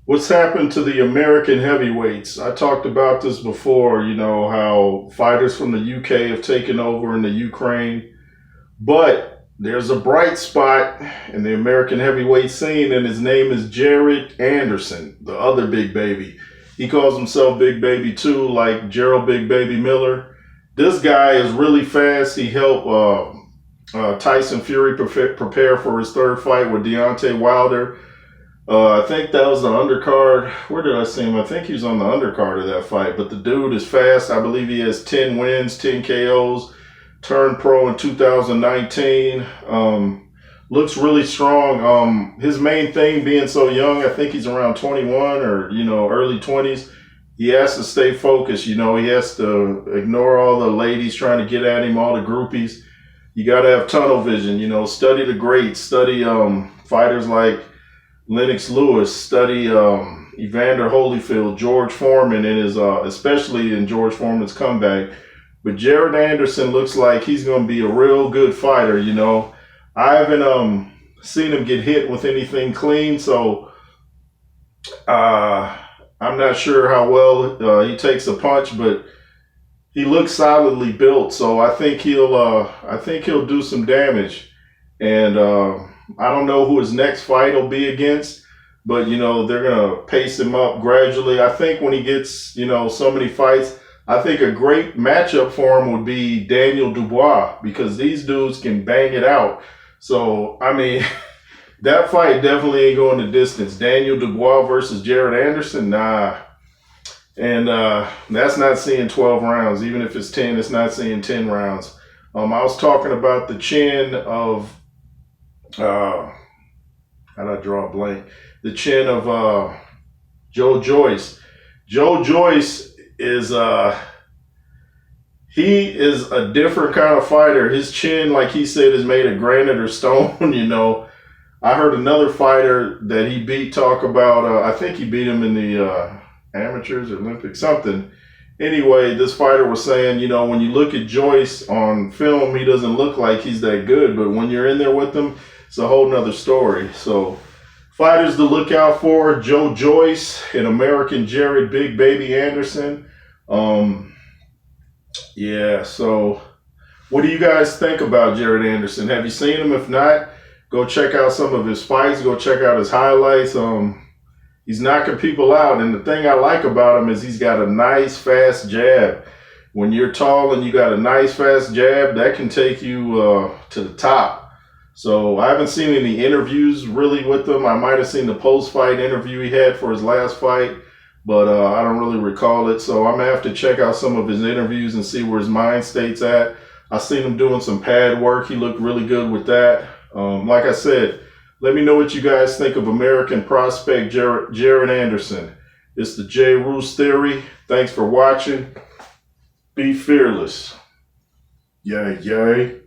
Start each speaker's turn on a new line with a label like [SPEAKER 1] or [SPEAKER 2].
[SPEAKER 1] what's happened to the American heavyweights? I talked about this before, how fighters from the UK have taken over in the Ukraine, but there's a bright spot in the American heavyweight scene, and his name is Jared Anderson, the other big baby. He calls himself Big Baby too, like Gerald Big Baby Miller. This guy is really fast. He helped Tyson Fury prepare for his third fight with Deontay Wilder. I think that was the undercard. Where did I see him? I think he was on the undercard of that fight. But the dude is fast. I believe he has 10 wins, 10 KOs. Turned pro in 2019. Looks really strong. His main thing being so young, I think he's around 21 or, early 20s. He has to stay focused. He has to ignore all the ladies trying to get at him, all the groupies. You got to have tunnel vision, study the greats, study fighters like Lennox Lewis, study Evander Holyfield, George Foreman, especially in George Foreman's comeback. But Jared Anderson looks like he's going to be a real good fighter, I haven't seen him get hit with anything clean, so I'm not sure how well he takes a punch, but he looks solidly built, so I think he'll do some damage. And I don't know who his next fight will be against, but they're gonna pace him up gradually. I think when he gets so many fights, I think a great matchup for him would be Daniel Dubois, because these dudes can bang it out. So I mean, that fight definitely ain't going the distance. Daniel Dubois versus Jared Anderson, nah. And that's not seeing 12 rounds. Even if it's 10, it's not seeing 10 rounds. I was talking about the chin of how did I draw a blank? The chin of Joe Joyce. Joe Joyce is he is a different kind of fighter. His chin, like he said, is made of granite or stone. I heard another fighter that he beat talk about. I think he beat him in the amateurs or Olympics, something. Anyway, this fighter was saying, when you look at Joyce on film, he doesn't look like he's that good, but when you're in there with him, it's a whole nother story. So fighters to look out for: Joe Joyce and American Jared Big Baby Anderson. Yeah, so what do you guys think about Jared Anderson? Have you seen him? If not, go check out some of his fights. Go check out his highlights. He's knocking people out. And the thing I like about him is he's got a nice, fast jab. When you're tall and you got a nice, fast jab, that can take you to the top. So I haven't seen any interviews really with him. I might have seen the post-fight interview he had for his last fight, but I don't really recall it. So I'm going to have to check out some of his interviews and see where his mind state's at. I seen him doing some pad work. He looked really good with that. Like I said, let me know what you guys think of American prospect Jared Anderson. It's the J. Roos Theory. Thanks for watching. Be fearless. Yay, yay.